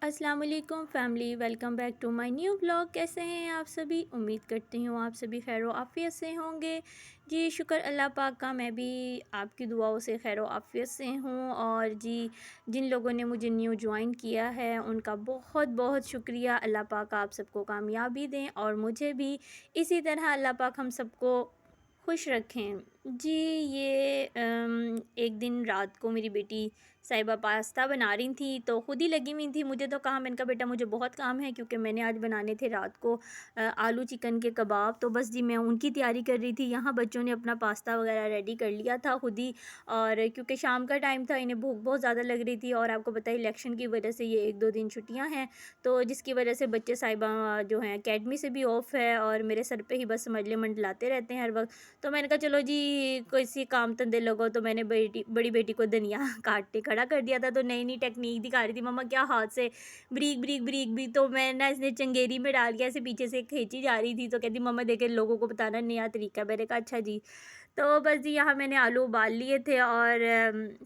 अस्सलाम वालेकुम family, welcome back to my new vlog. कैसे हैं आप सभी? उम्मीद करती हूँ आप सभी खैर व आफ़ियत से होंगे। जी शुक्र अल्लाह पाक का, मैं भी आपकी दुआओं से खैर व आफ़ियत से हूँ। और जी जिन लोगों ने मुझे न्यू ज्वाइन किया है उनका बहुत बहुत शुक्रिया। अल्लाह पाक आप सबको कामयाबी दें और मुझे भी इसी तरह अल्लाह पाक हम सबको खुश रखें। जी ये एक दिन रात को मेरी बेटी साहिबा पास्ता बना रही थी तो खुद ही लगी हुई थी। मुझे तो कहा, मैंने कहा बेटा मुझे बहुत काम है, क्योंकि मैंने आज बनाने थे रात को आलू चिकन के कबाब। तो बस जी मैं उनकी तैयारी कर रही थी। यहाँ बच्चों ने अपना पास्ता वगैरह रेडी कर लिया था खुद ही। और क्योंकि शाम का टाइम था, इन्हें भूख बहुत ज़्यादा लग रही थी। और आपको पता है इलेक्शन की वजह से ये 1-2 दिन छुट्टियाँ हैं, तो जिसकी वजह से बच्चे साहिबा जो हैं अकेडमी से भी ऑफ है और मेरे सर पे ही बस समझ ले मंडलाते रहते हैं हर वक्त। तो मैंने कहा चलो जी किसी काम धंधे लगो। तो मैंने बड़ी बेटी को धनिया काटने खड़ा कर दिया था। तो नई नई टेक्निक दिखा रही थी, मम्मा क्या हाथ से ब्रीक ब्रीक ब्रीक भी। तो मैं ना इसने चंगेरी में डाल के ऐसे पीछे से खींची जा रही थी। तो कहती मम्मा देखे लोगों को बताना नया तरीका। मैंने कहा अच्छा जी। तो बस जी यहाँ मैंने आलू उबाल लिए थे और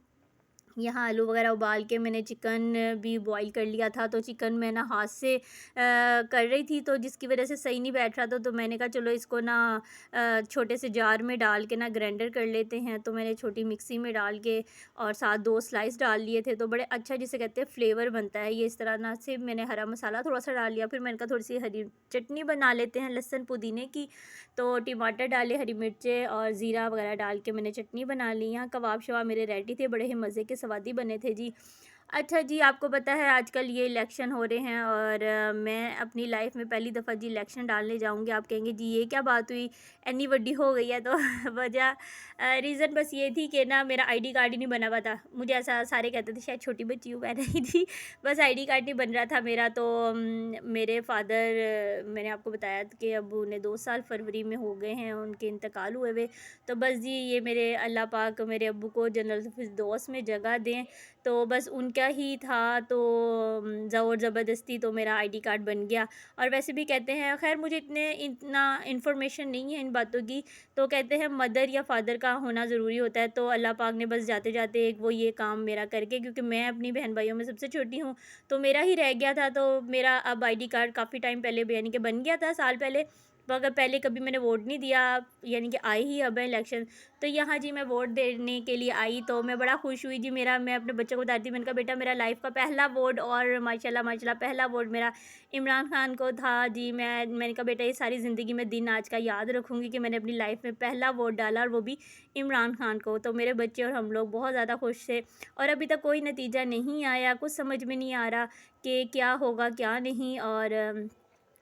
यहाँ आलू वगैरह उबाल के मैंने चिकन भी बॉईल कर लिया था। तो चिकन मैं ना हाथ से कर रही थी, तो जिसकी वजह से सही नहीं बैठ रहा था। तो मैंने कहा चलो इसको ना छोटे से जार में डाल के ना ग्राइंडर कर लेते हैं। तो मैंने छोटी मिक्सी में डाल के और साथ 2 स्लाइस डाल लिए थे। तो बड़े अच्छा जिसे कहते हैं फ्लेवर बनता है ये इस तरह ना से। मैंने हरा मसाला थोड़ा सा डाल लिया, फिर मैंने कहा थोड़ी सी हरी चटनी बना लेते हैं लहसुन पुदीने की। तो टमाटर डाले, हरी मिर्चें और ज़ीरा वगैरह डाल के मैंने चटनी बना ली। यहाँ कबाब शबाब मेरे रेडी थे, बड़े ही मज़े के स्वादी बने थे जी। अच्छा जी, आपको पता है आजकल ये इलेक्शन हो रहे हैं और मैं अपनी लाइफ में पहली दफ़ा जी इलेक्शन डालने जाऊंगी। आप कहेंगे जी ये क्या बात हुई, इतनी बड़ी हो गई है। तो वजह रीज़न बस ये थी कि ना मेरा आईडी कार्ड ही नहीं बना हुआ था। मुझे ऐसा सारे कहते थे शायद छोटी बच्ची हूँ, मैं नहीं थी। बस आईडी कार्ड नहीं बन रहा था मेरा। तो मेरे फादर, मैंने आपको बताया था कि अबू ने 2 साल फरवरी में हो गए हैं, उनके इंतकाल हुए हुए। तो बस जी ये मेरे अल्लाह पाक मेरे अब्बू को जन्नतुल फिरदौस में जगह दें। तो बस उनका ही था। तो ज़ोर ज़बरदस्ती तो मेरा आईडी कार्ड बन गया। और वैसे भी कहते हैं, खैर मुझे इतना इन्फॉर्मेशन नहीं है इन बातों की। तो कहते हैं मदर या फादर का होना ज़रूरी होता है। तो अल्लाह पाक ने बस जाते जाते एक वो ये काम मेरा करके, क्योंकि मैं अपनी बहन भाइयों में सबसे छोटी हूँ, तो मेरा ही रह गया था। तो मेरा अब आईडी कार्ड काफ़ी टाइम पहले यानी कि बन गया था, साल पहले। मगर पहले कभी मैंने वोट नहीं दिया, यानी कि आई ही अब है इलेक्शन। तो यहाँ जी मैं वोट देने के लिए आई, तो मैं बड़ा खुश हुई जी। मैं अपने बच्चों को बताती, मैंने कहा बेटा मेरा लाइफ का पहला वोट, और माशाल्लाह माशाल्लाह पहला वोट मेरा इमरान खान को था जी। मैंने कहा बेटा ये सारी ज़िंदगी में दिन आज का याद रखूँगी कि मैंने अपनी लाइफ में पहला वोट डाला, और वो भी इमरान खान को। तो मेरे बच्चे और हम लोग बहुत ज़्यादा खुश थे। और अभी तक कोई नतीजा नहीं आया, कुछ समझ में नहीं आ रहा कि क्या होगा क्या नहीं। और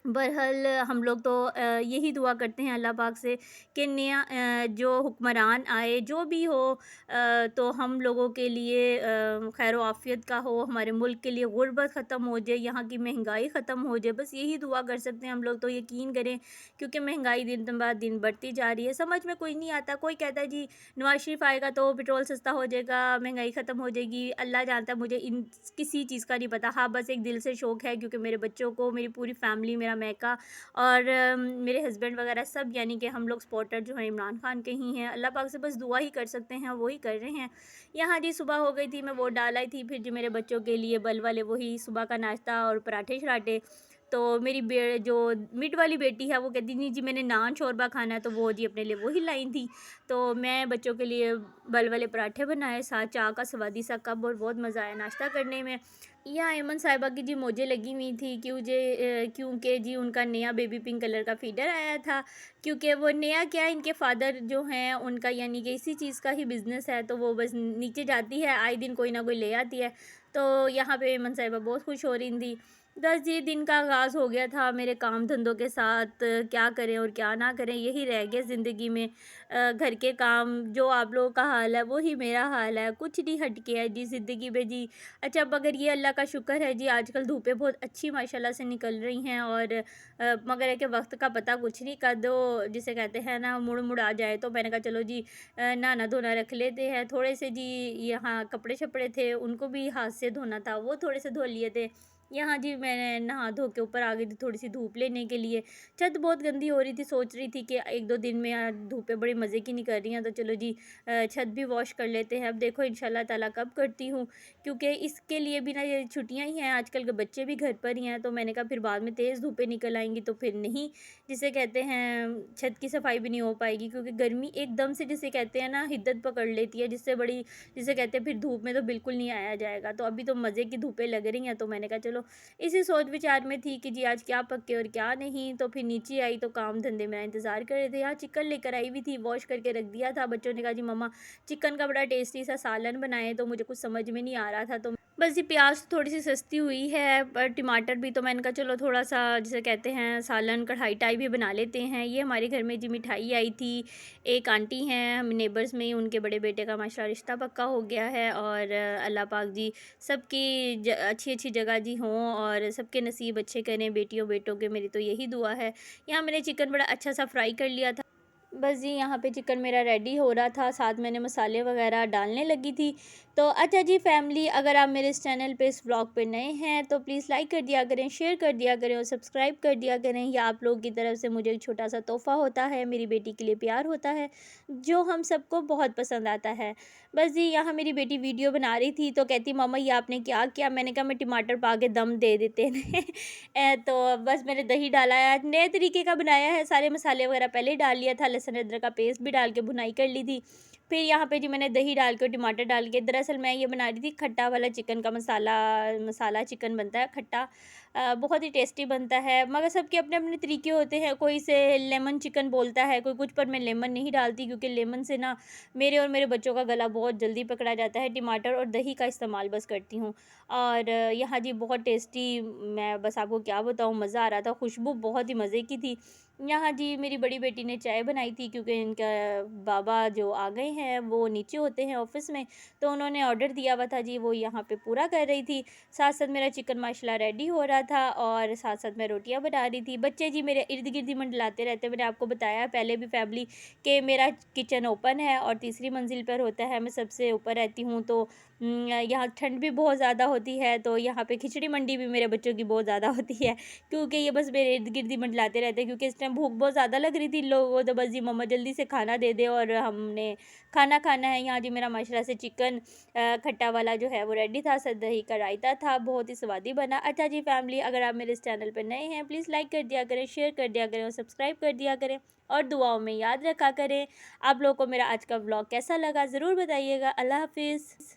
बहरहाल हम लोग तो यही दुआ करते हैं अल्लाह पाक से कि नया जो हुक्मरान आए जो भी हो, तो हम लोगों के लिए खैर व आफ़ियत का हो, हमारे मुल्क के लिए गुर्बत ख़त्म हो जाए, यहाँ की महंगाई ख़त्म हो जाए। बस यही दुआ कर सकते हैं हम लोग तो। यकीन करें, क्योंकि महंगाई दिन बाद दिन बढ़ती जा रही है, समझ में कोई नहीं आता। कोई कहता है जी नवाज शरीफ आएगा तो पेट्रोल सस्ता हो जाएगा, महंगाई ख़त्म हो जाएगी। अल्लाह जानता है, मुझे इन किसी चीज़ का नहीं पता। हाँ बस एक दिल से शौक़ है, क्योंकि मेरे बच्चों को, मेरी पूरी फैमिली, मेरा मैका और मेरे हस्बैंड वगैरह सब, यानी कि हम लोग सपोर्टर जो हैं इमरान खान के ही हैं। अल्लाह पाक से बस दुआ ही कर सकते हैं, वही कर रहे हैं। यहाँ जी सुबह हो गई थी, मैं वोट डाल आई थी। फिर जी मेरे बच्चों के लिए बल वाले वही सुबह का नाश्ता और पराठे शराठे। तो मेरी जो मिड वाली बेटी है वो कहती नहीं जी मैंने नान शोरबा खाना है, तो वो जी अपने लिए वही लाई थी। तो मैं बच्चों के लिए बल वाले पराठे बनाए, साथ चाय का स्वादी सा कप, और बहुत मज़ा आया नाश्ता करने में। यहाँ अयमन साहिबा की जी मौजें लगी हुई थी, क्योंकि जी उनका नया बेबी पिंक कलर का फीडर आया था। क्योंकि वो नया क्या, इनके फादर जो हैं उनका यानी कि इसी चीज़ का ही बिज़नेस है, तो वो बस नीचे जाती है, आए दिन कोई ना कोई ले आती है। तो यहाँ पे अयमन साहिबा बहुत खुश हो रही थी। बस ये दिन का आगाज़ हो गया था मेरे काम धंधों के साथ। क्या करें और क्या ना करें, यही रह गया ज़िंदगी में। घर के काम, जो आप लोगों का हाल है वही मेरा हाल है, कुछ नहीं हट के है जी ज़िंदगी में जी। अच्छा मगर ये अल्लाह का शुक्र है जी, आजकल धूपें बहुत अच्छी माशाल्लाह से निकल रही हैं। और मगर है कि वक्त का पता कुछ नहीं, कद दो जिसे कहते हैं ना मुड़ मुड़ आ जाए। तो मैंने कहा चलो जी नहाना धोना रख लेते हैं। थोड़े से जी यहाँ कपड़े शपड़े थे, उनको भी हाथ से धोना था, वो थोड़े से धो लिए थे। यहाँ जी मैं नहा धो के ऊपर आ गई थी थोड़ी-सी धूप लेने के लिए। छत बहुत गंदी हो रही थी, सोच रही थी कि 1-2 दिन में धूपें बड़ी मज़े की नहीं कर रही हैं, तो चलो जी छत भी वॉश कर लेते हैं। अब देखो इंशाल्लाह ताला कब करती हूँ, क्योंकि इसके लिए भी ना ये छुट्टियाँ ही हैं, आजकल के बच्चे भी घर पर ही हैं, तो मैंने कहा फिर बाद में तेज़ धूपें निकल आएँगी तो फिर नहीं, जिसे कहते हैं छत की सफाई भी नहीं हो पाएगी, क्योंकि गर्मी एकदम से जिसे कहते हैं ना हिद्दत पकड़ लेती है, जिसे कहते हैं फिर धूप में तो बिल्कुल नहीं आया जाएगा। तो अभी तो मज़े की धूपें लग रही हैं, तो मैंने कहा चलो इसी सोच विचार में थी कि जी आज क्या पके और क्या नहीं, तो फिर नीचे आई तो काम धंधे मेरा इंतज़ार कर रहे थे। यहाँ चिकन लेकर आई हुई थी, वॉश करके रख दिया था। बच्चों ने कहा जी मम्मा चिकन का बड़ा टेस्टी सा सालन बनाएँ, तो मुझे कुछ समझ में नहीं आ रहा था, तो बस ये प्याज़ थोड़ी-सी सस्ती हुई है, पर टमाटर भी, तो मैंने कहा चलो थोड़ा-सा जिसे कहते हैं सालन कढ़ाई टाइप भी बना लेते हैं। ये हमारे घर में जी मिठाई आई थी, एक आंटी हैं हम नेबर्स में ही, उनके बड़े बेटे का माशाल्लाह रिश्ता पक्का हो गया है, और अल्लाह पाक जी सबकी अच्छी-अच्छी जगह जी हों और सबके नसीब अच्छे करें बेटियों बेटों के, मेरी तो यही दुआ है। यहाँ मैंने चिकन बड़ा अच्छा सा फ्राई कर लिया था। बस जी यहाँ पे चिकन मेरा रेडी हो रहा था, साथ मैंने मसाले वगैरह डालने लगी थी। तो अच्छा जी फैमिली, अगर आप मेरे इस चैनल पे इस व्लॉग पे नए हैं तो प्लीज़ लाइक कर दिया करें, शेयर कर दिया करें और सब्सक्राइब कर दिया करें। ये आप लोगों की तरफ से मुझे एक छोटा-सा तोहफ़ा होता है, मेरी बेटी के लिए प्यार होता है, जो हम सबको बहुत पसंद आता है। बस जी यहाँ मेरी बेटी वीडियो बना रही थी तो कहती मम्मा ये आपने क्या किया? मैंने कहा मैं टमाटर पा के दम दे देते हैं। तो बस मैंने दही डाला है, आज नए तरीके का बनाया है, सारे मसाले वगैरह पहले ही डाल लिया था, लहसुन अदरक का पेस्ट भी डाल के भुनाई कर ली थी। फिर यहाँ पे जी मैंने दही डाल के और टमाटर डाल के, दरअसल मैं ये बना रही थी खट्टा वाला चिकन का मसाला, मसाला चिकन बनता है खट्टा, बहुत ही टेस्टी बनता है, मगर सबके अपने-अपने तरीके होते हैं, कोई इसे लेमन चिकन बोलता है, कोई कुछ, पर मैं लेमन नहीं डालती क्योंकि लेमन से ना मेरे और मेरे बच्चों का गला बहुत जल्दी पकड़ा जाता है, टमाटर और दही का इस्तेमाल बस करती हूँ। और यहाँ जी बहुत टेस्टी, मैं बस आपको क्या बताऊँ, मज़ा आ रहा था, खुशबू बहुत ही मज़े की थी। यहाँ जी मेरी बड़ी बेटी ने चाय बनाई थी क्योंकि इनका बाबा जो आ गए हैं वो नीचे होते हैं ऑफ़िस में, तो उन्होंने ऑर्डर दिया हुआ था जी, वो यहाँ पे पूरा कर रही थी। साथ-साथ मेरा चिकन माशाल्लाह रेडी हो रहा था और साथ-साथ मैं रोटियाँ बना रही थी। बच्चे जी मेरे इर्द-गिर्द ही मंडलाते रहते हैं। मैंने आपको बताया पहले भी फैमिली कि मेरा किचन ओपन है और तीसरी मंज़िल पर होता है, मैं सबसे ऊपर रहती हूँ, तो यहाँ ठंड भी बहुत ज़्यादा होती है, तो यहाँ पे खिचड़ी मंडी भी मेरे बच्चों की बहुत ज़्यादा होती है, क्योंकि ये बस मेरे इर्द-गिर्द ही मंडलाते रहते हैं, क्योंकि इस टाइम भूख बहुत ज़्यादा लग रही थी इन लोगों को, तो बस जी मम्मा जल्दी से खाना दे दे और हमने खाना खाना है। यहाँ जी मेरा माशाल्लाह से चिकन खट्टा वाला जो है वो रेडी था, साथ दही का रायता था, बहुत ही स्वादी बना। अच्छा जी फैमिली, अगर आप मेरे इस चैनल पर नए हैं प्लीज़ लाइक कर दिया करें, शेयर कर दिया करें और सब्सक्राइब कर दिया करें और दुआओं में याद रखा करें। आप लोगों को मेरा आज का व्लॉग कैसा लगा ज़रूर बताइएगा। अल्लाह हाफ़िज़।